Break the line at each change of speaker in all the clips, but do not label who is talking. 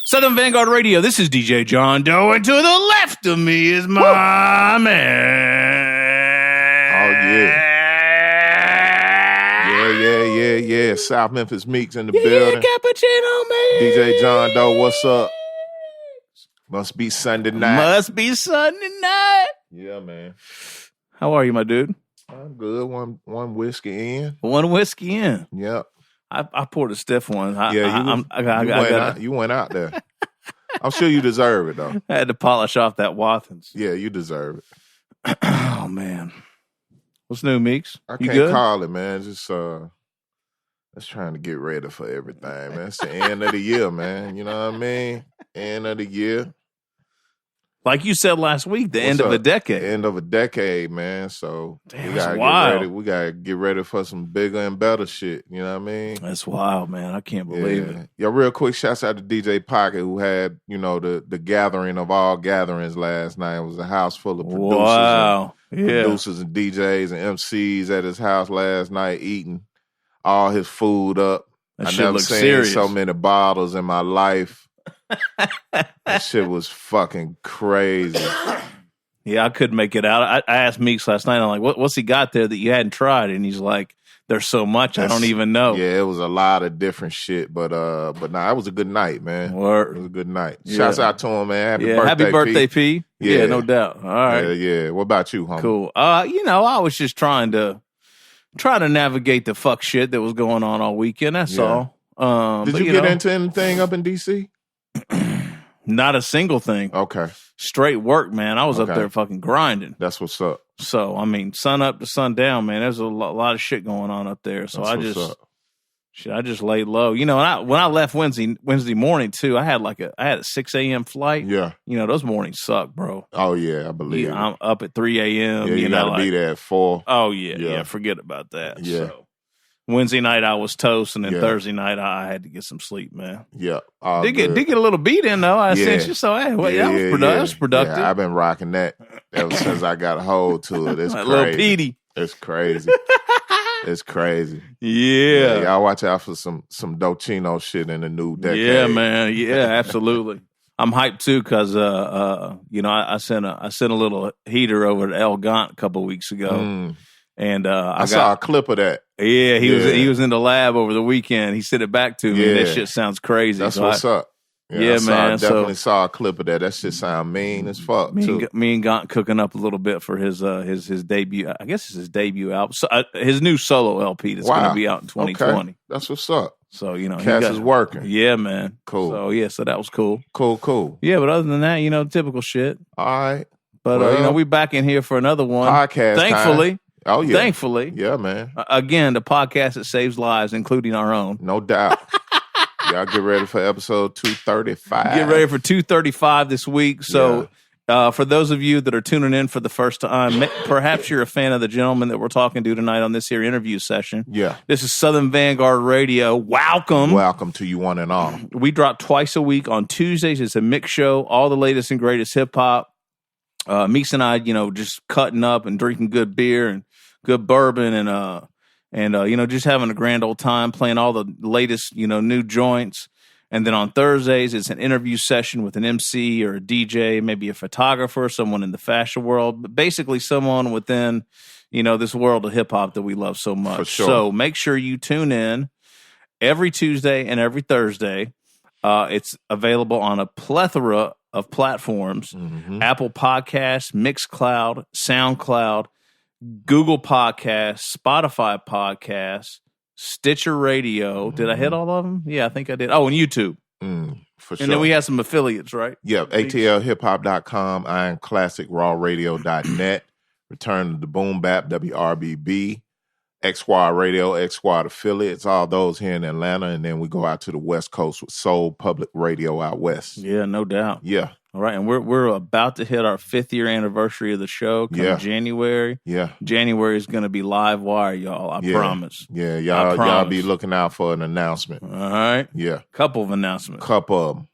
Southern Vangard Radio. This is DJ John Doe, and to the left of me is my man.
Oh, yeah. South Memphis Meeks in the building.
Cappuccino, man.
DJ John Doe, what's up? Must be Sunday night. Yeah, man.
How are you, my dude?
I'm good. One whiskey in.
One whiskey in.
Yep.
I poured a stiff one.
You went out there. I'm sure you deserve it, though.
I had to polish off that Watkins.
Yeah, you deserve it.
Oh, man. What's new, Meeks?
I can't call it, man. Just trying to get ready for everything, man. It's the end of the year, man. You know what I mean? End of the year.
Like you said last week, the end of a decade.
End of a decade, man. So
damn,
we gotta get ready. We gotta get ready for some bigger and better shit. You know what I mean?
That's wild, man. I can't believe it.
Yeah, real quick, shouts out to DJ Pocket, who had, the gathering of all gatherings last night. It was a house full of producers.
Wow.
Producers and DJs and MCs at his house last night eating all his food up.
That
I
shit
never
looks
seen
serious.
so many bottles in my life. That shit was fucking crazy.
Yeah, I couldn't make it out. I asked Meeks last night, I'm like, what's he got there that you hadn't tried? And he's like, there's so much, I don't even know.
Yeah, it was a lot of different shit, but nah, it was a good night, man.
Word.
It was a good night.
Yeah.
Shouts out to him, man.
Happy birthday, P. Yeah, no doubt. All right.
Yeah. What about you, homie?
Cool. I was just trying to navigate the fuck shit that was going on all weekend. That's all.
Did you get into anything up in D.C.?
Not a single thing.
Okay.
Straight work, man. I was up there fucking grinding.
That's what's up.
So, I mean, sun up to sun down, man. There's a lot of shit going on up there. So I just laid low. And when I left Wednesday morning too, I had a 6 a.m. flight.
Yeah.
Those mornings suck, bro.
Oh yeah, I believe it.
I'm up at 3 a.m.
Yeah, you gotta be there at 4.
Oh yeah. Forget about that.
Yeah.
So, Wednesday night I was toast, and then Thursday night I had to get some sleep, man.
Yeah.
Did get a little beat in though. I sent you, so that was productive.
Yeah, I've been rocking that ever since I got a hold to it. It's crazy.
Little Petey.
It's crazy. It's crazy.
Yeah.
Y'all watch out for some Docino shit in the new decade.
Yeah, man. Yeah, absolutely. I'm hyped too because I sent a little heater over to El Gant a couple of weeks ago. And I
saw a clip of that.
Yeah, he was in the lab over the weekend. He sent it back to me. That shit sounds crazy.
That's what's up.
Yeah, man.
I definitely saw a clip of that. That shit sound mean as fuck.
Me and Gaunt cooking up a little bit for his debut. I guess it's his debut album. So, his new solo LP that's going to be out in 2020.
Okay. That's what's up.
So
Cass is working.
Yeah, man.
Cool.
So that was cool.
Cool.
Yeah, but other than that, typical shit.
All right.
But we back in here for another one.
Podcast.
Thankfully.
Time. Oh yeah.
Thankfully.
Yeah, man.
Again, the podcast that saves lives, including our own.
No doubt. Y'all get ready for episode 235.
Get ready for 235 this week. So for those of you that are tuning in for the first time, perhaps you're a fan of the gentleman that we're talking to tonight on this here interview session.
Yeah.
This is Southern Vangard Radio. Welcome.
Welcome to you one and all.
We drop twice a week on Tuesdays. It's a mix show, all the latest and greatest hip-hop. Meeks and I, just cutting up and drinking good beer and good bourbon and just having a grand old time playing all the latest, new joints. And then on Thursdays, it's an interview session with an MC or a DJ, maybe a photographer, someone in the fashion world, but basically someone within, this world of hip hop that we love so much.
For sure.
So make sure you tune in every Tuesday and every Thursday. It's available on a plethora of platforms, Apple Podcasts, Mixcloud, SoundCloud, Google Podcasts, Spotify Podcasts, Stitcher Radio. Did I hit all of them? Yeah, I think I did. Oh, and YouTube.
For sure.
And then we have some affiliates, right?
Yep. ATLHipHop.com, IronClassicRawRadio.net, Return to the BoomBap, WRBB, X Squad Radio, X Squad affiliates, all those here in Atlanta. And then we go out to the West Coast with Soul Public Radio out west.
Yeah, no doubt.
Yeah.
All right, and we're about to hit our 5th year anniversary of the show come January.
Yeah.
January is going to be live wire, y'all. I promise.
Yeah, y'all be looking out for an announcement.
All right.
Yeah.
Couple of announcements.
Couple of them.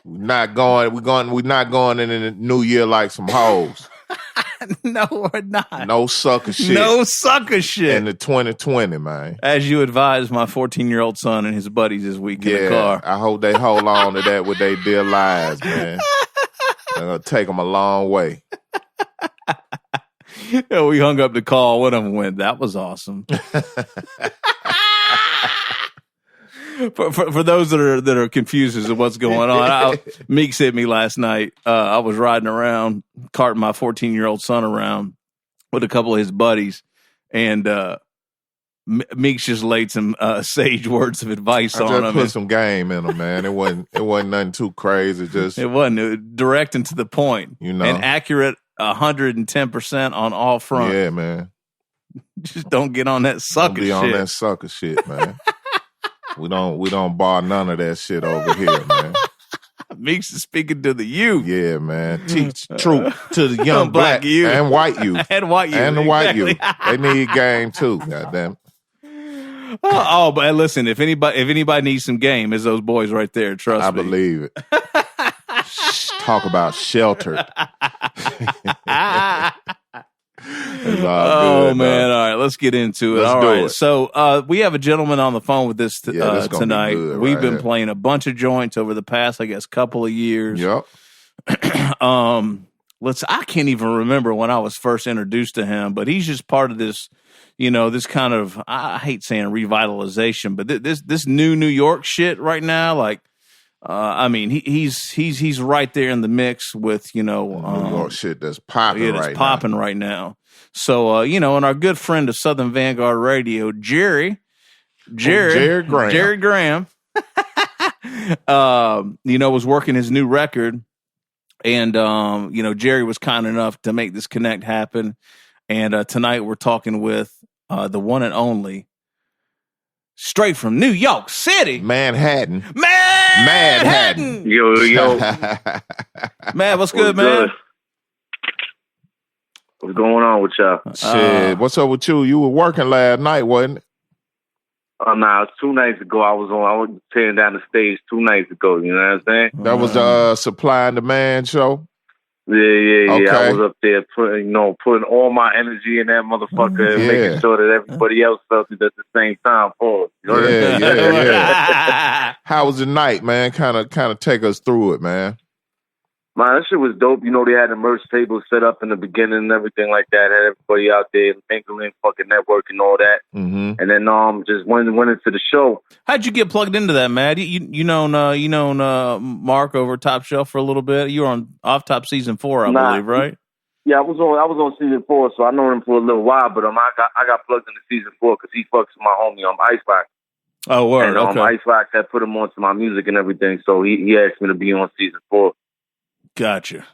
We're not going in the new year like some hoes.
No, we're not.
No sucker shit.
No sucker shit.
In the 2020, man.
As you advised my 14-year-old son and his buddies this week in the car.
I hope they hold on to that with their dear lives, man. They're going to take them a long way.
Yeah, we hung up the call. One of them went, that was awesome. For those that are confused as to what's going on, Meeks hit me last night. I was riding around, carting my 14-year-old son around with a couple of his buddies, and Meeks just laid some sage words of advice on him.
I just put some game in him, man. It wasn't nothing too crazy. It
wasn't direct and to the point,
you know,
and accurate 110% on all fronts.
Yeah, man.
Just don't get on that sucker shit.
Don't be on that sucker shit, man. We don't bar none of that shit over here, man.
Meeks is speaking to the youth.
Yeah, man. Teach truth to the young black youth and white youth.
And white youth.
And the white youth. They need game too, goddamn.
But listen, if anybody needs some game, it's those boys right there. Trust me.
I believe it. Talk about sheltered.
Good, man. All right, let's get into it.
Let's do it.
So we have a gentleman on the phone with us tonight. We've been
here.
playing a bunch of joints over the past, I guess, couple of years.
Yep.
I can't even remember when I was first introduced to him, but he's just part of this, this kind of, I hate saying revitalization, but this new New York shit right now, like, he's right there in the mix with,
New York shit that's popping
right now. So, and our good friend of Southern Vangard Radio, Jerry Graham, was working his new record. And, Jerry was kind enough to make this connect happen. And tonight we're talking with the one and only, straight from New York City.
Manhattan.
Yo.
Man, what's good, man?
What's going on with y'all?
Shit, what's up with you? You were working last night, wasn't it?
Nah, it was 2 nights ago. I was tearing down the stage 2 nights ago. You know what I'm saying?
That was the supply and demand show?
Yeah.
Okay.
I was up there putting all my energy in that motherfucker and making sure that everybody else felt it at the same time.
Yeah. How was the night, man? Kind of take us through it, man.
Man, that shit was dope. They had the merch table set up in the beginning and everything like that. Had everybody out there mingling, fucking networking, all that.
Mm-hmm.
And then just went into the show.
How'd you get plugged into that, Matt? You known Mark over Top Shelf for a little bit. You were on Off Top season 4, I believe, right?
Yeah, I was on season 4, so I know him for a little while. But I got plugged into season 4 because he fucks with my homie Icebox.
Oh, word.
And
okay.
Icebox had put him onto my music and everything, so he asked me to be on season 4.
Gotcha.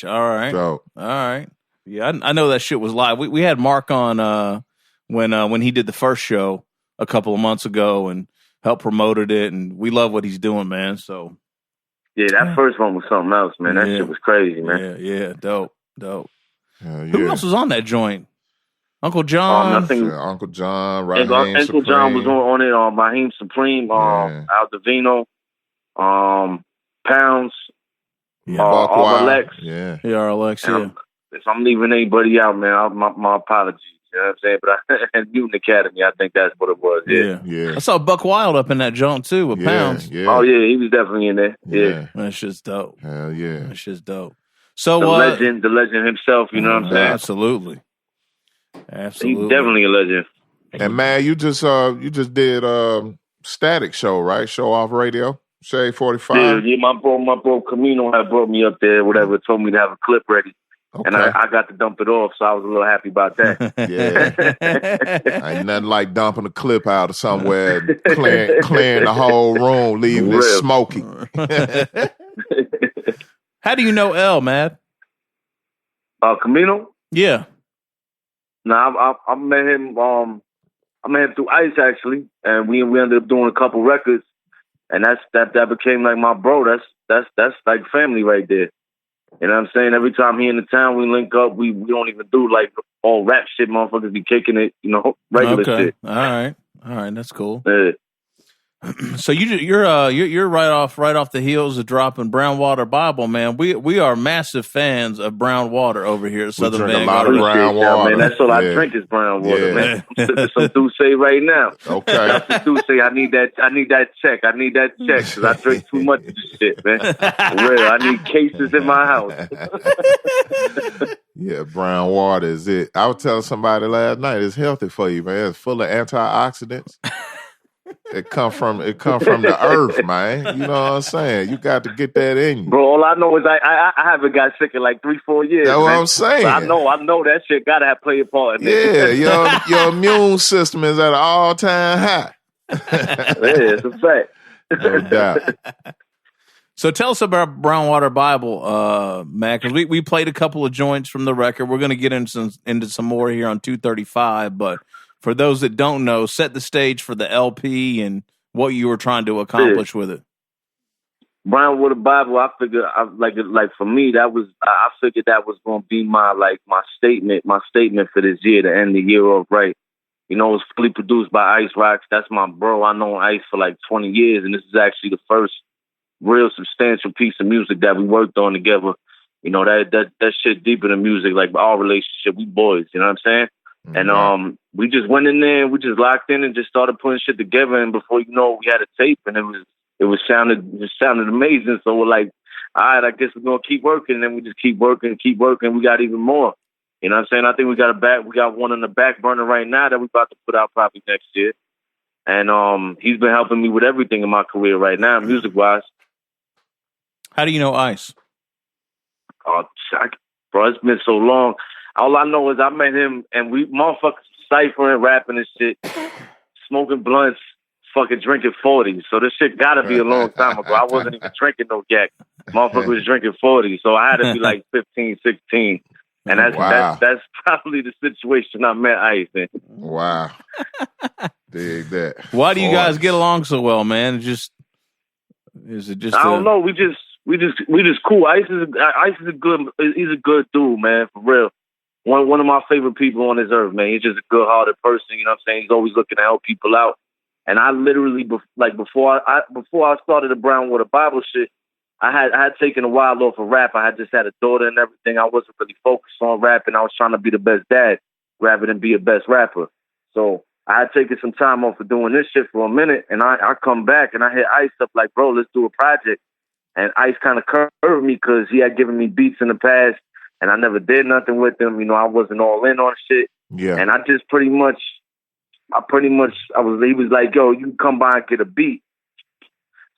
All right.
Dope.
All right. Yeah, I know that shit was live. We had Mark on when he did the first show a couple of months ago and helped promoted it, and we love what he's doing, man. So
yeah, that first one was something else, man. That shit was crazy, man.
Yeah, dope.
Yeah.
Who else was on that joint? Uncle John.
Uncle John, Raheem
Uncle
Supreme.
John was on it. Raheem Supreme, Al Davino, Pounds.
Yeah,
RLX.
Yeah,
RLX, yeah.
If I'm leaving anybody out, man, my apologies. You know what I'm saying? But and Mutant Academy, I think that's what it was.
Yeah.
I saw Buck Wild up in that joint too with Pounds.
Yeah.
Oh yeah, he was definitely in there. Yeah.
That shit's dope.
Hell yeah.
That shit's dope. So
the legend himself. You know what I'm saying?
Absolutely.
He's definitely a legend.
And man, you just did Static Show, right? Show Off Radio. Shade 45.
Yeah, my bro Camino had brought me up there, whatever, told me to have a clip ready. Okay. And I got to dump it off, so I was a little happy about that.
Yeah. Ain't nothing like dumping a clip out of somewhere, clearing the whole room, leaving it smoky.
How do you know L, man?
Camino?
Yeah.
Nah, I met him. I met him through Ice actually, and we ended up doing a couple records. And that became like my bro. That's like family right there. You know what I'm saying? Every time he in the town, we link up. We don't even do like all rap shit. Motherfuckers be kicking it, regular shit.
All right. That's cool.
Yeah.
So you're right off the heels of dropping Brown Water Bible, man. We are massive fans of Brown Water over here at Southern
drink
Vangard.
a lot of brown water,
man. That's all I drink is brown water, man. I'm sipping some Douce right now.
Okay,
Douce, I need that check. I need that check because I drink too much of this shit, man. For real, I need cases in my house.
Yeah, brown water is it. I was telling somebody last night it's healthy for you, man. It's full of antioxidants. It come from the earth, man. You know what I'm saying? You got to get that in you.
Bro, all I know is I haven't got sick in like 3-4 years.
That's what I'm saying.
But I know that shit gotta have played a part in it.
Yeah, your immune system is at an all-time high.
Yeah, it's a fact.
No doubt.
So tell us about Brown Water Bible, Matt, because we played a couple of joints from the record. We're going to get into some more here on 235, but for those that don't know, set the stage for the LP and what you were trying to accomplish with it.
Brown Water Bible, I figured, like for me, I figured that was going to be my statement for this year, to end the year off right. You know, it's fully produced by Ice Rocks. That's my bro. I know Ice for like 20 years, and this is actually the first real substantial piece of music that we worked on together. You know, that shit deeper than music, like our relationship, we boys, you know what I'm saying? Mm-hmm. And we just went in there and we just locked in and just started putting shit together, and before you know, we had a tape, and it sounded amazing. So we're like, all right, I guess we're gonna keep working, and then we just keep working. We got even more. You know what I'm saying? I think we got one on the back burner right now that we're about to put out probably next year. And he's been helping me with everything in my career right now, music wise.
How do you know Ice?
Oh, bro, it's been so long. All I know is I met him and we motherfuckers ciphering, rapping and shit, smoking blunts, fucking drinking 40s. So this shit gotta be a long time ago. I wasn't even drinking no yak. Motherfucker was drinking 40s. So I had to be like 15, 16. And that's probably the situation I met Ice in.
Wow. Dig that.
Why do you guys get along so well, man? Is it just
I don't know. We just cool. Ice is he's a good dude, man, for real. One of my favorite people on this earth, man. He's just a good-hearted person, you know what I'm saying? He's always looking to help people out. And I literally, before I started the Brown Water Bible shit, I had taken a while off of rap. I had just had a daughter and everything. I wasn't really focused on rapping. I was trying to be the best dad rather than be a best rapper. So I had taken some time off of doing this shit for a minute, and I come back and I hit Ice up like, bro, let's do a project. And Ice kind of curved me because he had given me beats in the past, and I never did nothing with him. You know, I wasn't all in on shit. Yeah. And I just he was like, yo, you come by and get a beat.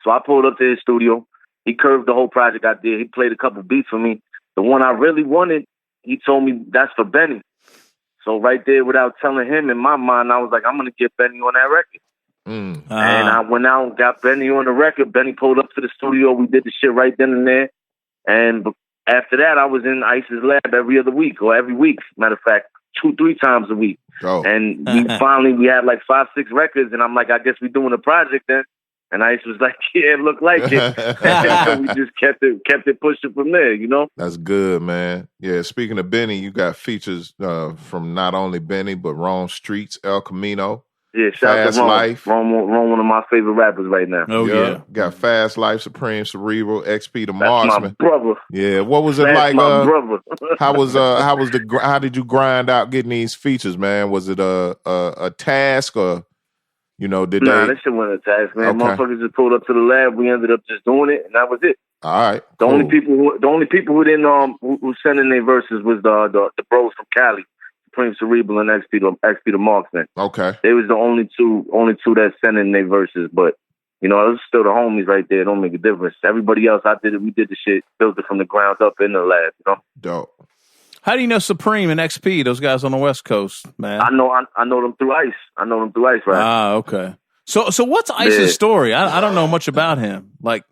So I pulled up to his studio. He curved the whole project I did. He played a couple beats for me. The one I really wanted, he told me that's for Benny. So right there, without telling him, in my mind, I was like, I'm going to get Benny on that record. And I went out and got Benny on the record. Benny pulled up to the studio. We did the shit right then and there. And after that, I was in Ice's lab every other week or every week. Matter of fact, 2-3 times a week. Oh. And we had like 5-6 records. And I'm like, I guess we're doing a project then. And Ice was like, yeah, it looked like it. So we just kept it pushing from there, you know?
That's good, man. Yeah, speaking of Benny, you got features from not only Benny, but Rome Streets, El Camino.
Yeah, shout out to Rome. Life. Rome, one of my favorite rappers right now.
Oh, yeah.
Got Fast Life, Supreme Cerebral, XP the Marksman.
My brother.
Yeah, what was it like?
My brother.
how did you grind out getting these features, man? Was it a task or... You know, that
shit wasn't a task, man. Okay. Motherfuckers just pulled up to the lab. We ended up just doing it, and that was it.
All right.
The only people who didn't who sent in their verses was the bros from Cali, Supreme Cerebral and XP the Marksman.
Okay.
They was the only two that sent in their verses, but you know, it was still the homies right there. It don't make a difference. Everybody else, we did the shit, built it from the ground up in the lab. You know.
Dope.
How do you know Supreme and XP, those guys on the West Coast, man?
I know them through Ice. Right?
Ah, okay. So what's Ice's story? I don't know much about him. Like,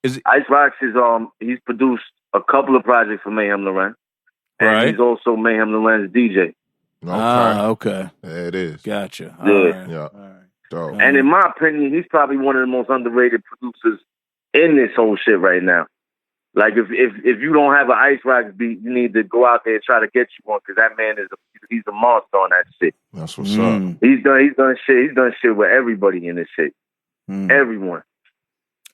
is it...
Ice Rocks is he's produced a couple of projects for Mayhem Loren, and he's also Mayhem Loren's DJ.
Okay. Ah,
okay.
There it is.
Gotcha.
Yeah.
Right. Yeah. All right. Dope.
And in my opinion, he's probably one of the most underrated producers in this whole shit right now. Like, if you don't have an Ice Rocks beat, you need to go out there and try to get you one, because that man he's a monster on that shit.
That's what's up.
He's done shit. He's done shit with everybody in this shit. Everyone.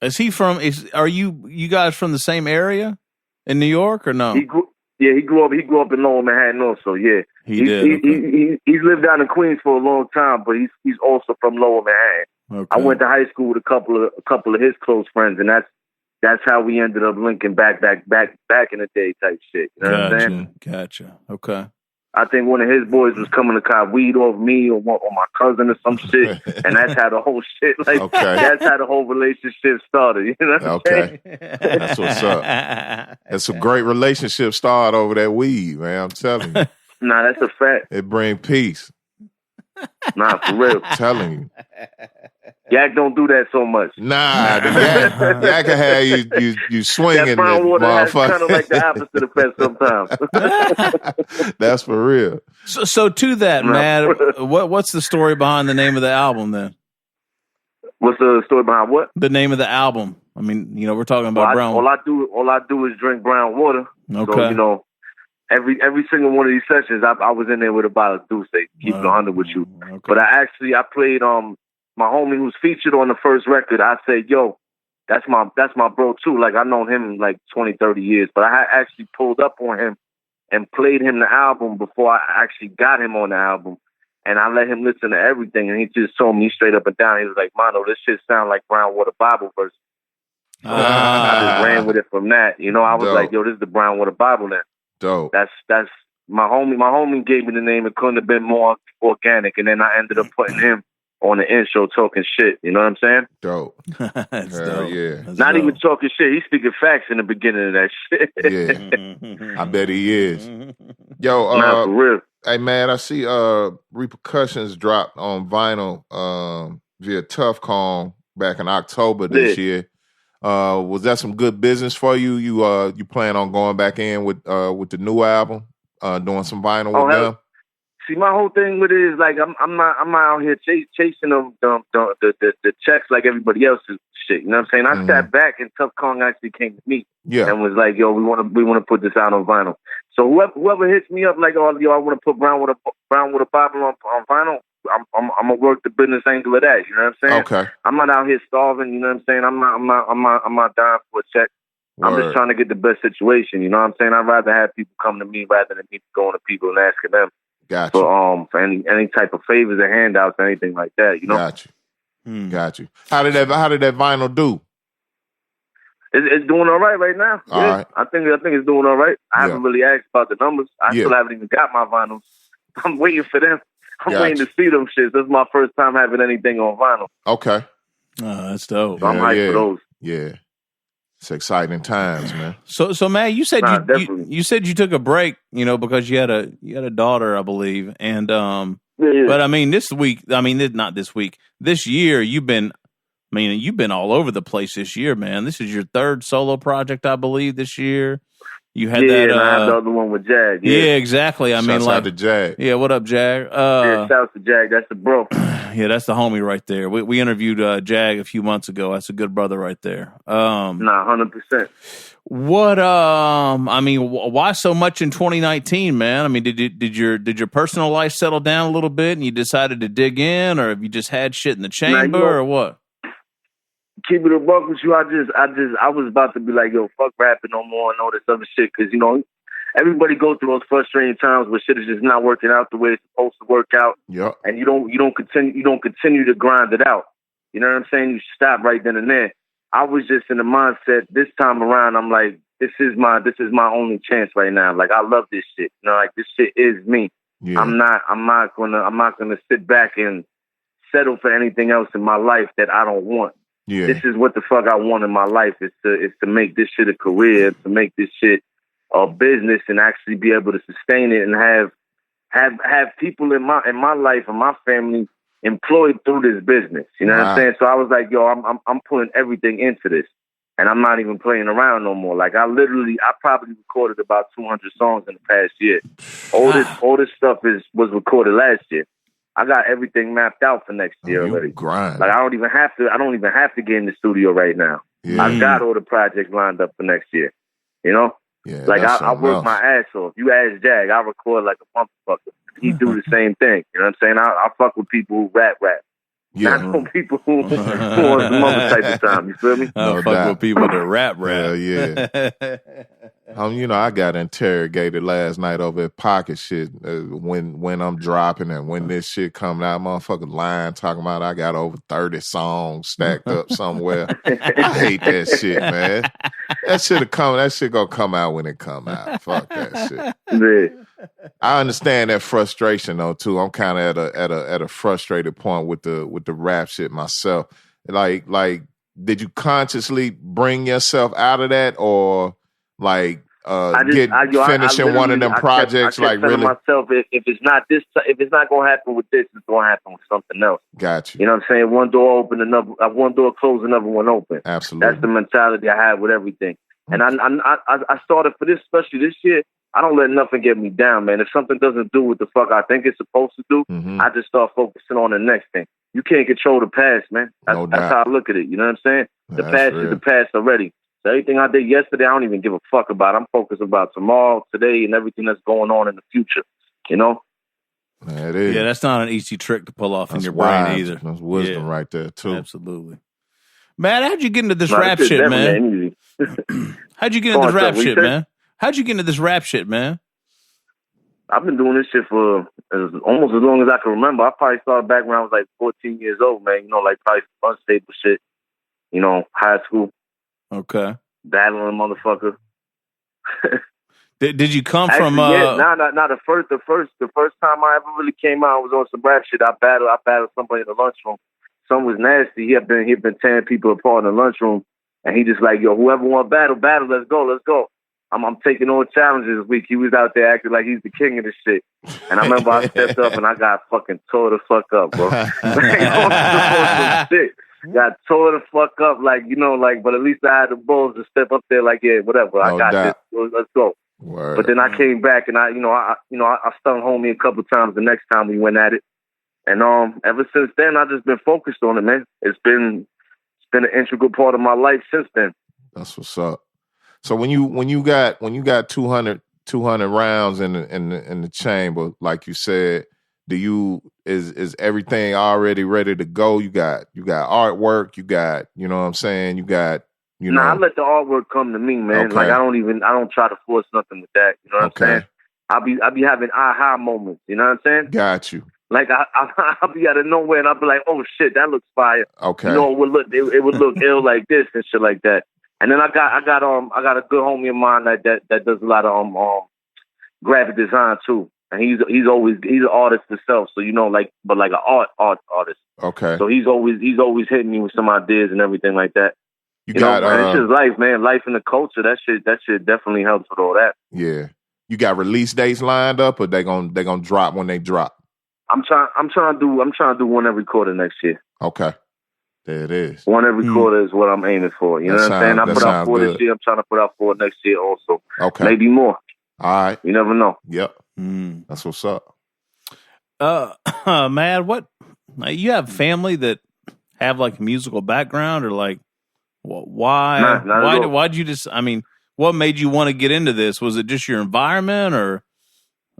Is he from? Are you guys from the same area in New York or no?
He grew up in Lower Manhattan also. Yeah,
he did.
He's lived down in Queens for a long time, but he's also from Lower Manhattan. Okay. I went to high school with a couple of his close friends, and that's how we ended up linking back in the day type shit. You know what I'm saying?
Gotcha. Okay.
I think one of his boys was coming to cop weed off me or my cousin or some shit, and that's how the whole shit that's how the whole relationship started. You know?
Okay, that's what's up. That's a great relationship start over that weed, man. I'm telling you.
Nah, that's a fact.
It bring peace.
Nah, for real.
I'm telling you.
Yak don't do that so much.
Nah, the yak can have you swinging.
That brown water has kind of like the opposite effect sometimes.
That's for real.
So to that, Matt, what's the story behind the name of the album then?
What's the story behind what?
The name of the album. I mean, we're talking about brown water.
All I do is drink brown water.
Okay.
So, every single one of these sessions, I was in there with a bottle of Douce, keep it 100 with you.
Okay.
But I played my homie who's featured on the first record. I said, yo, that's my bro too. Like I known him like 20, 30 years, but I actually pulled up on him and played him the album before I actually got him on the album. And I let him listen to everything, and he just told me straight up and down. He was like, "Mono, this shit sound like Brown Water Bible verse." I just ran with it from that. I was like, "Yo, this is the Brown Water Bible now."
Dope.
That's my homie. My homie gave me the name. It couldn't have been more organic. And then I ended up putting him on the intro talking shit. You know what I'm saying?
Dope.
That's dope.
Yeah.
Not even talking shit. He's speaking facts in the beginning of that shit.
Yeah. I bet he is. Yo,
nah, for real.
Hey man, I see Repercussions dropped on vinyl via Tough Kong back in October this year. Was that some good business for you? You plan on going back in with the new album, doing some vinyl with them?
See, my whole thing with it is like I'm not out here chasing the checks like everybody else's shit. You know what I'm saying? I sat back and Tough Kong actually came to me and was like, "Yo, we want to put this out on vinyl." So whoever hits me up like, "Oh, yo, I want to put Brown with a Bible on vinyl," I'm gonna work the business angle of that. You know what I'm saying?
Okay.
I'm not out here starving. You know what I'm saying? I'm not dying for a check. Word. I'm just trying to get the best situation. You know what I'm saying? I'd rather have people come to me rather than me going to people and asking them.
Gotcha.
For any type of favors or handouts or anything like that,
Got you. How did that vinyl do?
It's doing all right now.
All right.
I think it's doing all right. I haven't really asked about the numbers. I still haven't even got my vinyls. I'm waiting for them. I'm waiting to see them shits. This is my first time having anything on vinyl.
Okay.
Oh, that's dope.
So I'm hyped for those.
Yeah. It's exciting times, man.
So Matt, you said you said you took a break, because you had a daughter, I believe, and but I mean this year you've been all over the place this year, man. This is your third solo project, I believe, this year. You had that.
And I had the other one with Jag.
Yeah, exactly.
Shouts out to Jag.
Yeah,
what up, Jag?
Shouts to Jag. That's the bro.
Yeah, that's the homie right there. We interviewed Jag a few months ago. That's a good brother right there.
100%.
What? Why so much in 2019, man? I mean, did your personal life settle down a little bit, and you decided to dig in, or have you just had shit in the chamber, or what?
Keep it a buck with you. I was about to be like, yo, fuck rapping no more and all this other shit, because everybody goes through those frustrating times where shit is just not working out the way it's supposed to work out.
Yep.
And you don't continue to grind it out. You know what I'm saying? You stop right then and there. I was just in the mindset this time around. I'm like, this is my only chance right now. Like, I love this shit. Like, this shit is me.
Yeah.
I'm not gonna sit back and settle for anything else in my life that I don't want.
Yeah.
This is what the fuck I want in my life, is to make this shit a career, to make this shit a business, and actually be able to sustain it and have people in my life and my family employed through this business. You know what I'm saying? So I was like, yo, I'm putting everything into this, and I'm not even playing around no more. Like I probably recorded about 200 songs in the past year. All this stuff was recorded last year. I got everything mapped out for next year already.
Grind.
Like I don't even have to get in the studio right now.
Yeah.
I got all the projects lined up for next year.
Yeah,
like I work my ass off. You ask Jag, I record like a motherfucker. He do the same thing. You know what I'm saying? I fuck with people who rap. Not on people who on some other type of time. You feel me?
No fuck with people that rap.
Hell yeah. I got interrogated last night over at Pocket shit when I'm dropping and when this shit coming out. Motherfuckers lying, talking about I got over 30 songs stacked up somewhere. I hate that shit, man. That shit gonna come out when it come out. Fuck that shit.
Yeah.
I understand that frustration though too. I'm kind of at a frustrated point with the rap shit myself. Like, did you consciously bring yourself out of that, or like finishing one of them projects?
I kept telling myself, if it's not gonna happen with this, it's gonna happen with something else.
Got you.
You know what I'm saying? One door open, one door closed, another one open.
Absolutely.
That's the mentality I have with everything. And I started for this, especially this year. I don't let nothing get me down, man. If something doesn't do what the fuck I think it's supposed to do, I just start focusing on the next thing. You can't control the past, man. That's how I look at it. You know what I'm saying? The past is the past already. So everything I did yesterday, I don't even give a fuck about. I'm focused about tomorrow, today, and everything that's going on in the future. You know?
That is.
Yeah, that's not an easy trick to pull off in your brain either.
That's wisdom right there, too.
Absolutely. Matt, how'd you get into this rap shit, man? How'd you get into this rap shit, man? How'd you get into this rap shit, man?
I've been doing this shit for almost as long as I can remember. I probably started back when I was like 14 years old, man. You know, like probably unstable shit. You know, high school.
Okay.
Battling motherfucker.
Did you come from?
The first time I ever really came out was on some rap shit. I battled somebody in the lunchroom. Some was nasty. He had been tearing people apart in the lunchroom, and he just like, yo, whoever want battle, let's go. I'm taking on challenges this week. He was out there acting like he's the king of this shit. And I remember I stepped up and I got fucking tore the fuck up, bro. Shit. Got tore the fuck up, like, you know, like, but at least I had the balls to step up there, like, yeah, whatever. I got this. Let's go.
Word.
But then I came back and I stung homie a couple times the next time we went at it. And ever since then, I've just been focused on it, man. It's been an integral part of my life since then.
That's what's up. So when you got 200 rounds in the chamber, like you said, is everything already ready to go? You got artwork, you got, you know what I'm saying, you got, you know.
I let the artwork come to me, man.
Okay.
Like I don't try to force nothing with that. You know what I'm saying? I'll be having aha moments. You know what I'm saying?
Got you.
Like I'll be out of nowhere and I'll be like, oh shit, that looks fire.
Okay.
You know, it would look ill like this and shit like that. And then I got a good homie of mine that does a lot of graphic design too. And he's an artist himself, so you know, like, but like an art artist.
Okay.
So he's always hitting me with some ideas and everything like that.
You got
it's just life, man. Life in the culture. That shit definitely helps with all that.
Yeah. You got release dates lined up, or they gonna drop when they drop?
I'm trying to do one every quarter next year.
Okay. There it is.
One every quarter is what I'm aiming for. You know what I'm saying? I put out 4 this year. I'm trying to put out 4 next year also.
Okay.
Maybe more.
All right.
You never know.
Yep. That's what's up.
Man, what? You have family that have like a musical background, or like, why? Why'd you just? I mean, what made you want to get into this? Was it just your environment, or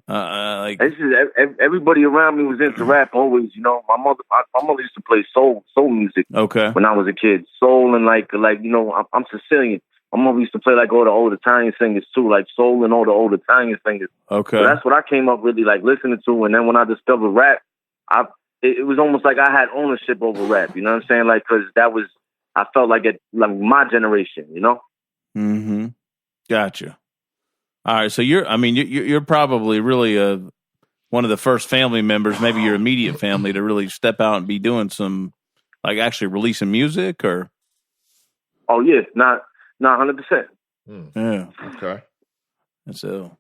like? It's
just everybody around me was into rap always. You know, my mother used to play soul music.
Okay.
When I was a kid, soul and like you know, I'm Sicilian. My mother used to play like all the old Italian singers too, like soul and all the old Italian singers.
Okay.
So that's what I came up really like listening to. And then when I discovered rap, it was almost like I had ownership over rap. You know what I'm saying? Like, cause I felt like like my generation, you know?
Mm-hmm. Gotcha. All right. So you're probably really one of the first family members, maybe your immediate family, to really step out and be doing some, like actually releasing music, or?
Oh yeah. Not 100%.
Yeah.
Okay.
So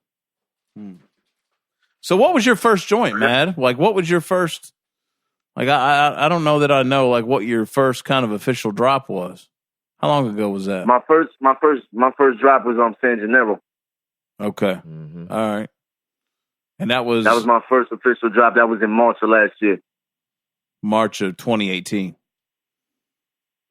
what was your first joint, Mad? Like, what was your first? Like, I don't know that I know like what your first kind of official drop was. How long ago was that?
My first drop was on San Gennaro.
Okay.
Mm-hmm.
All right. And that was
my first official drop. That was in March of last year.
March of 2018.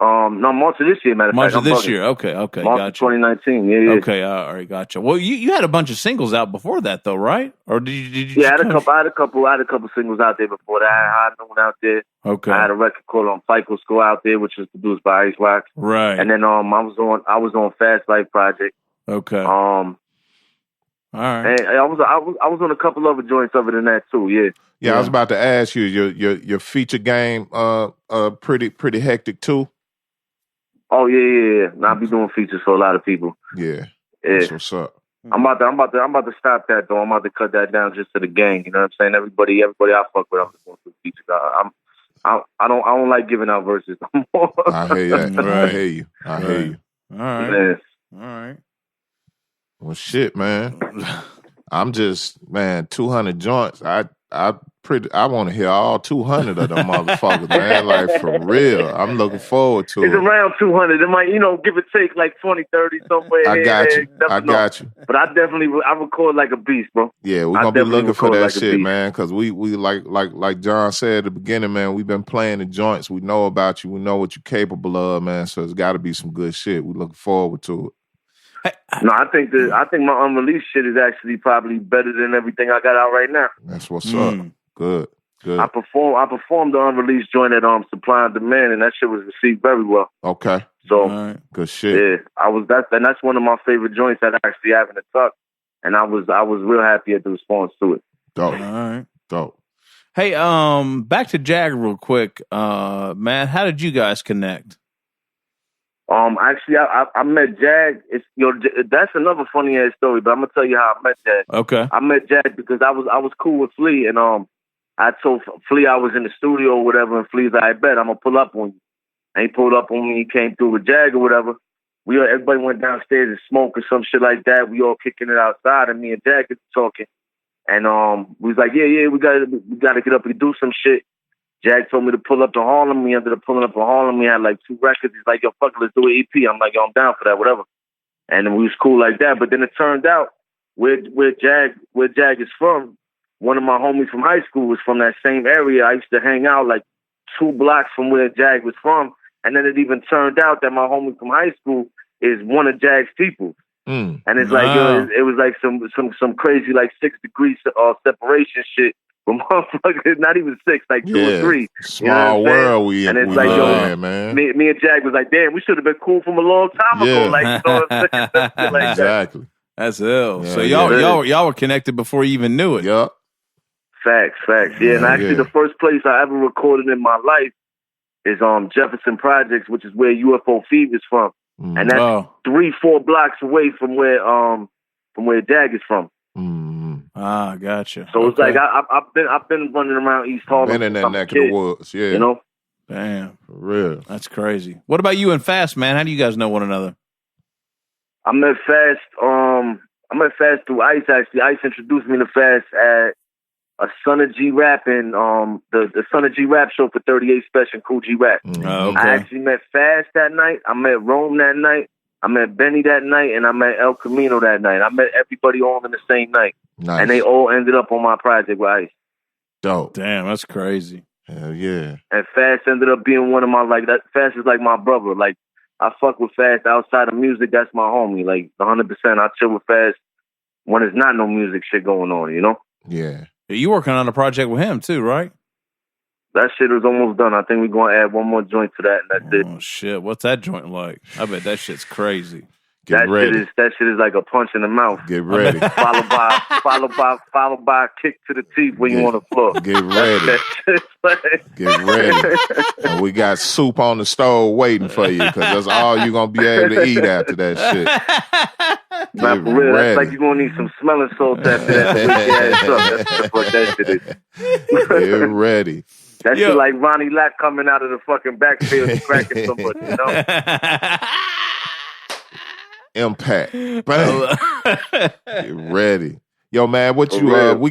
No, March of this year, matter of
March
fact.
of this year. Okay,
March
gotcha.
of 2019. Yeah.
Okay, all right, gotcha. Well, you had a bunch of singles out before that, though, right? Or did you?
Yeah, I had a couple singles out there before that. I had High Noon out there.
Okay.
I had a record called FICO School out there, which was produced by Ice Rock.
Right.
And then I was on Fast Life Project.
Okay.
All right. And I was on a couple other joints other than that too. Yeah.
Yeah, I was about to ask you, your feature game pretty hectic too.
Oh yeah. And I'll be doing features for a lot of people.
Yeah. That's what's up.
I'm about to stop that though. I'm about to cut that down just to the gang. You know what I'm saying? Everybody I fuck with, I'm just going to features. I don't like giving out verses no more.
I hear that.
Right.
I hear you. I hear you.
All right.
Yeah.
All right.
Well, shit, man. I'm just, man, 200 joints. I want to hear all 200 of them motherfuckers, man. Like, for real. I'm looking forward to
It's
it.
around 200. It might, give or take like 20, 30 somewhere.
I got you. I got you.
But I record like a beast, bro.
Yeah, we're going to be looking for that shit, man, because we like John said at the beginning, man, we've been playing the joints. We know about you. We know what you're capable of, man, so it's got to be some good shit. We're looking forward to it.
No, I think my unreleased shit is actually probably better than everything I got out right now.
That's what's up. Good.
I performed the unreleased joint at Supply and Demand, and that shit was received very well.
Okay.
So
good shit.
Yeah, that's one of my favorite joints that I actually have in the tuck, and I was real happy at the response to it.
Dope.
All right.
Dope.
Hey, back to Jag real quick. Man, how did you guys connect?
Actually, I met Jag. That's another funny ass story, but I'm gonna tell you how I met Jag.
Okay.
I met Jag because I was cool with Flea, and I told Flea I was in the studio or whatever, and Flea's like, I bet I'm gonna pull up on you. And he pulled up on me. He came through with Jag or whatever. Everybody went downstairs and smoked or some shit like that. We all kicking it outside, and me and Jag was talking. And we was like, yeah, we gotta get up and do some shit. Jag told me to pull up to Harlem. We ended up pulling up to Harlem. We had like 2 records. He's like, yo, fuck it, let's do an EP. I'm like, yo, I'm down for that, whatever. And we was cool like that. But then it turned out where Jag is from, one of my homies from high school was from that same area. I used to hang out like 2 blocks from where Jag was from. And then it even turned out that my homie from high school is one of Jag's people. And it's like, it was like some crazy like 6 degrees separation shit. But motherfuckers, not even 6, like 2 or 3.
Small world we in. And it's like, yo,
man. Me and Jag was like, damn, we should have been cool from a long time ago. Like, like
exactly.
That's ill. Yeah, so y'all were connected before you even knew it.
Yup.
Facts. Yeah, and actually the first place I ever recorded in my life is Jefferson Projects, which is where UFO Fever is from. And that's 3-4 blocks away from where Jag is from.
Ah, gotcha.
So it's like I've been running around East Harlem.
Been in that neck of the woods, yeah.
You know?
Damn.
For real.
That's crazy. What about you and Fast, man? How do you guys know one another?
I met Fast through Ice, actually. Ice introduced me to Fast at a Son of G Rap and the Son of G Rap show for 38 Special Cool G Rap.
Oh, okay.
I actually met Fast that night. I met Rome that night. I met Benny that night, and I met El Camino that night. I met everybody all in the same night.
Nice.
And they all ended up on my project with Ice.
Dope.
Damn, that's crazy.
Hell yeah.
And Fast ended up being one of my, like, that. Fast is like my brother. Like, I fuck with Fast outside of music. That's my homie. Like, 100%. I chill with Fast when there's not no music shit going on, you know?
Yeah.
You working on a project with him, too, right?
That shit is almost done. I think we're going to add one more joint to that, and that's it.
Oh, shit. What's that joint like? I bet that shit's crazy.
Get ready.
That shit is like a punch in the mouth.
Get ready.
followed by a kick to the teeth when you on the floor.
Get ready. Get ready. And we got soup on the stove waiting for you because that's all you're going to be able to eat after that shit.
Not for real. That's like you're going to need some smelling salts after that. That's what that shit is.
Get ready.
That shit like Ronnie Lack coming out of the fucking backfield and cracking somebody, you know?
Impact. Bang. Get ready. Yo, man, what you we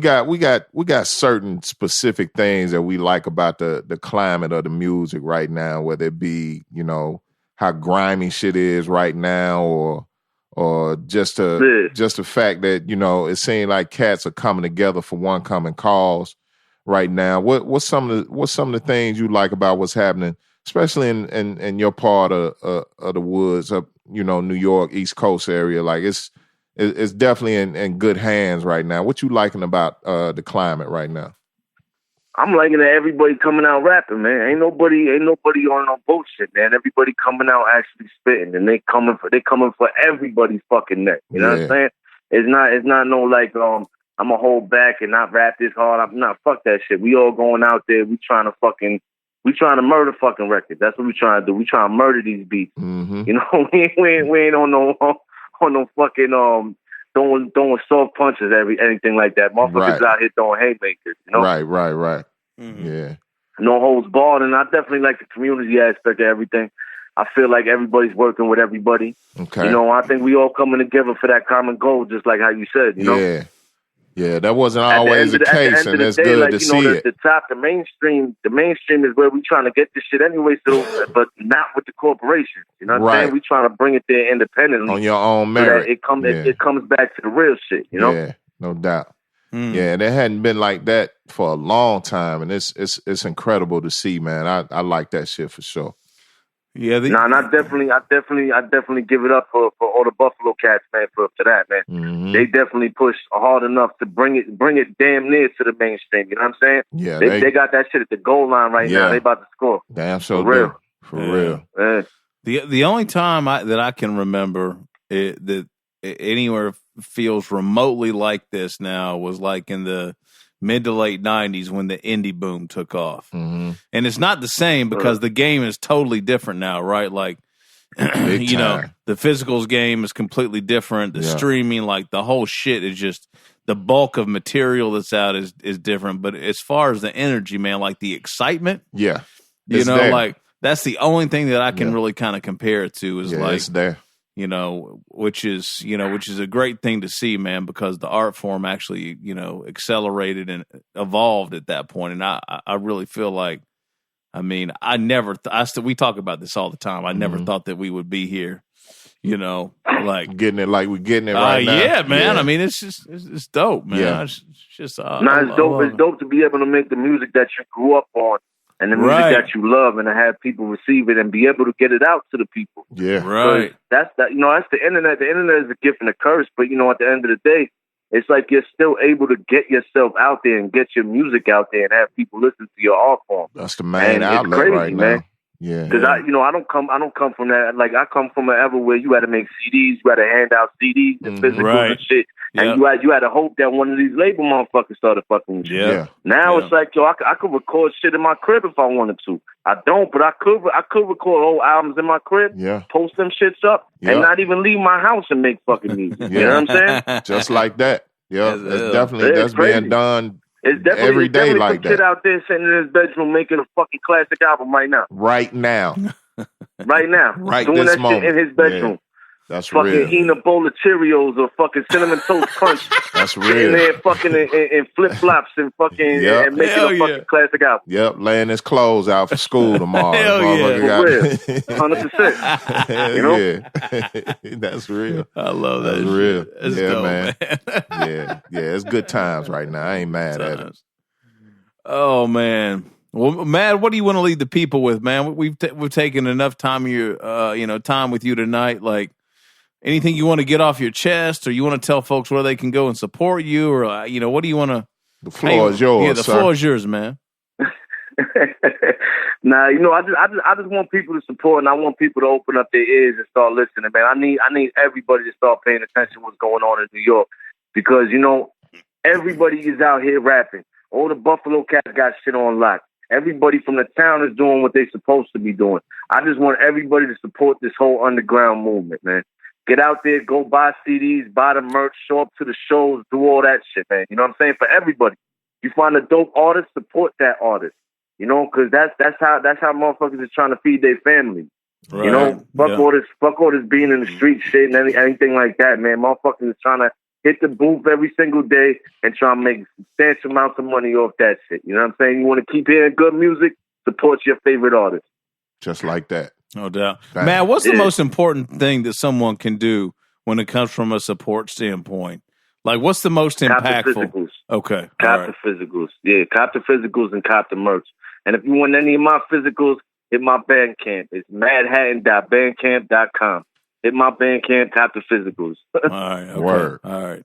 got certain specific things that we like about the climate of the music right now, whether it be, you know, how grimy shit is right now or just the fact that, you know, it seems like cats are coming together for one common cause right now. What's some of the things you like about what's happening especially in your part of the woods up, New York, East Coast area. Like it's definitely in good hands right now. What you liking about the climate right now?
I'm liking that everybody coming out rapping, man. Ain't nobody on no bullshit, man. Everybody coming out actually spitting, and they coming for everybody's fucking neck. You know what I'm saying? It's not no like I'm gonna hold back and not rap this hard. I'm not, fuck that shit. We all going out there. We trying to murder fucking records. That's what we trying to do. We trying to murder these beats.
Mm-hmm.
You know, we ain't on no fucking throwing soft punches, anything like that. Motherfuckers out here throwing haymakers, you know?
Right.
Mm-hmm.
Yeah.
No holds barred, and I definitely like the community aspect of everything. I feel like everybody's working with everybody.
Okay.
You know, I think we all coming together for that common goal, just like how you said, you know?
Yeah, that wasn't always the case, and it's good to see it.
The mainstream is where we trying to get this shit anyway, but not with the corporations. You know what I'm saying? We trying to bring it there independently.
On your own merit.
So that it comes back to the real shit, you know?
Yeah, no doubt. Yeah, and it hadn't been like that for a long time, and it's incredible to see, man. I like that shit for sure.
Yeah, and I definitely give it up for all the Buffalo cats, man, for that, man.
Mm-hmm.
They definitely pushed hard enough to bring it damn near to the mainstream. You know what I'm saying?
Yeah,
they got that shit at the goal line right now. They about to score.
Damn, so
for real.
Real.
Yeah.
The only time that I can remember that anywhere feels remotely like this now was like in the mid to late 90s when the indie boom took off.
Mm-hmm.
And it's not the same because the game is totally different now, right? Like, you know, the physicals game is completely different. The streaming, like the whole shit is just, the bulk of material that's out is different. But as far as the energy, man, like the excitement, you know, there. Like that's the only thing that I can really kind of compare it to is like,
it's there.
You know, which is a great thing to see, man, because the art form actually, you know, accelerated and evolved at that point. And I really feel like, I mean, we talk about this all the time. I never thought that we would be here, you know, like
getting it like we're getting it right now.
Yeah, man. Yeah. I mean, it's just, it's dope, man.
Yeah.
It's just,
it's dope. It's dope to be able to make the music that you grew up on. And the music that you love, and to have people receive it and be able to get it out to the people.
Yeah,
right.
That's the internet. The internet is a gift and a curse, but you know, at the end of the day, it's like you're still able to get yourself out there and get your music out there and have people listen to your art form.
That's the main outlet
crazy,
right
man.
now. Yeah,
because I don't come from that. Like I come from an era where you had to make CDs, you had to hand out CDs and physicals and shit. And you had to hope that one of these label motherfuckers started fucking with you.
Yeah.
Now it's like, yo, I could record shit in my crib if I wanted to. I don't, but I could record whole albums in my crib, post them shits up, and not even leave my house and make fucking music. You know what I'm saying?
Just like that. Yeah, that's being done.
It's definitely
every day like
that. Kid out there sitting in his bedroom making a fucking classic album right now.
Right now.
Right
doing
that
moment.
Shit in his bedroom.
Yeah. That's
fucking
real.
eating a bowl of Cheerios or fucking cinnamon toast crunch.
That's real.
Sitting there fucking in flip flops and fucking and making a fucking classic album.
Yep, laying his clothes out for school tomorrow.
Hell
yeah, 100%. You know,
that's real.
I love that.
That's real.
That's dope,
man. Yeah, it's good times right now. I ain't mad at it.
Oh man. Well, Matt, what do you want to leave the people with, man? We've taken enough time of your, time with you tonight. Like, anything you want to get off your chest, or you want to tell folks where they can go and support you, or what do you want to?
The floor is yours.
Yeah, the floor is yours, man.
Nah, I just want people to support, and I want people to open up their ears and start listening, man. I need everybody to start paying attention to what's going on in New York, because everybody is out here rapping. All the Buffalo cats got shit on lock. Everybody from the town is doing what they're supposed to be doing. I just want everybody to support this whole underground movement, man. Get out there, go buy CDs, buy the merch, show up to the shows, do all that shit, man. You know what I'm saying? For everybody. You find a dope artist, support that artist. Because that's how motherfuckers is trying to feed their family.
Right.
Fuck all this being in the street shit and anything like that, man. Motherfuckers is trying to hit the booth every single day and try to make substantial amounts of money off that shit. You know what I'm saying? You want to keep hearing good music, support your favorite artist.
Just like that.
No doubt. Man, what's the most important thing that someone can do when it comes from a support standpoint? Like, what's the most impactful?
Cop the physicals.
Okay.
Cop the physicals. Yeah, cop the physicals and cop the merch. And if you want any of my physicals, hit my Bandcamp. It's madhattan.bandcamp.com. Hit my Bandcamp, tap the physicals.
All right. Okay.
Word.
All right.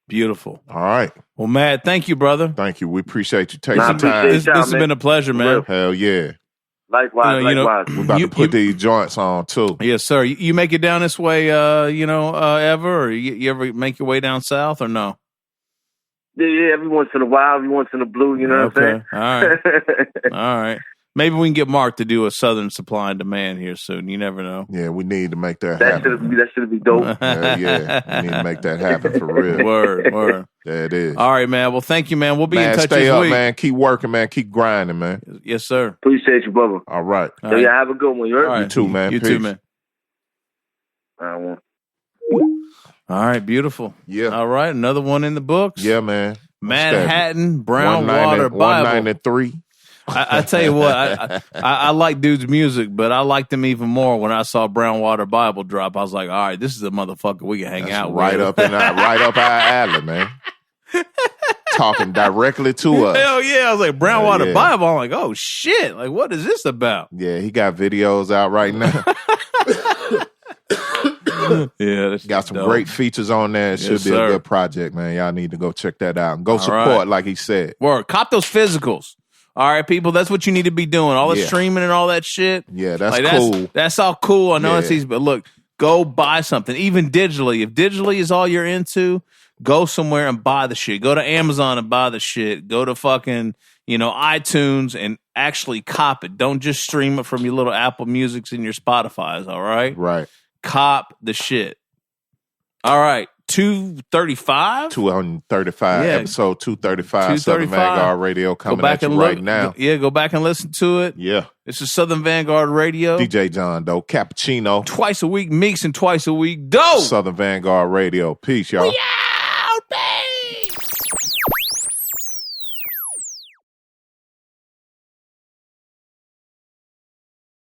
Beautiful.
All right.
Well, Matt, thank you, brother.
Thank you. We appreciate you taking
Nah,
some time.
appreciate
This
y'all,
has
man.
been a pleasure, man.
Hell yeah.
Likewise, likewise.
We about to put these joints on too.
Yes, sir. You make it down this way, ever, or you ever make your way down south, or no?
Yeah, every once in a while, every once in a blue, you know what I'm saying?
All right. All right. Maybe we can get Mark to do a Southern supply and demand here soon. You never know.
Yeah, we need to make that
That
happen.
should be dope.
Hell yeah. We need to make that happen for real.
Word.
There it is.
All right, man. Well, thank you, man. We'll be in touch
stay
this
up,
week.
man. Keep working, man. Keep grinding, man.
Yes, sir.
Appreciate you, brother.
All right.
All
So,
right.
yeah, have a good one. You heard?
All right.
You too, man.
You
Peace.
too, man.
All right, well.
All right, beautiful.
Yeah.
All right, another one in the books.
Yeah, man.
Manhattan Brown Water Bible.
193.
I tell you what, I like dude's music, but I liked him even more when I saw Brown Water Bible drop. I was like, all right, this is a motherfucker we can hang
That's
out
right
with.
right up our alley, man. Talking directly to us.
Hell yeah. I was like, Brown Water
yeah.
Bible. I'm like, oh shit. Like, what is this about?
Yeah, he got videos out right now.
Yeah, that's
Got some
dope.
great features on there. It should
Yes,
be
sir.
a good project, man. Y'all need to go check that out and go
All
support,
right.
like he said.
Word. Cop those physicals. All right, people. That's what you need to be doing. All the
Yeah.
streaming and all that shit.
Yeah, that's
Like,
cool.
That's all cool. I know it's
Yeah.
easy, but look, go buy something, even digitally. If digitally is all you're into, go somewhere and buy the shit. Go to Amazon and buy the shit. Go to fucking, iTunes and actually cop it. Don't just stream it from your little Apple Musics and your Spotify's, all right?
Right.
Cop the shit. All right. 235?
235,
Yeah.
episode 235, Southern
235.
Vanguard Radio coming
Go back
at you
and
right
look.
now.
Yeah, go back and listen to it.
Yeah.
This is Southern Vanguard Radio.
DJ John Doe, Cappuccino,
Twice a week, Meeks, and twice a week, Doe.
Southern Vanguard Radio. Peace, y'all.
Yeah.